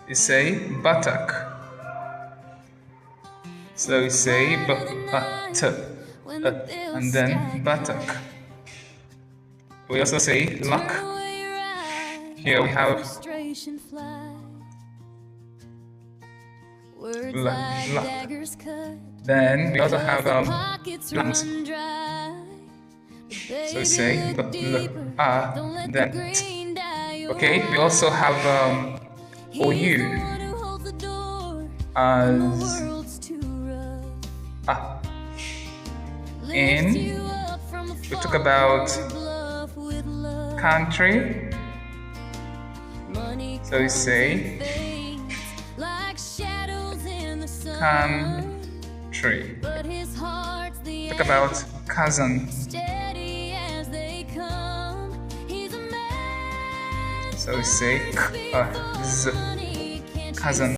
You say buttock. So you say and then buttock. We also say luck. Here we have luck. Then we also have lungs. So we say then okay. We also have OU as in. We talk about country. So we say country. Talk about cousin. So we say cousin.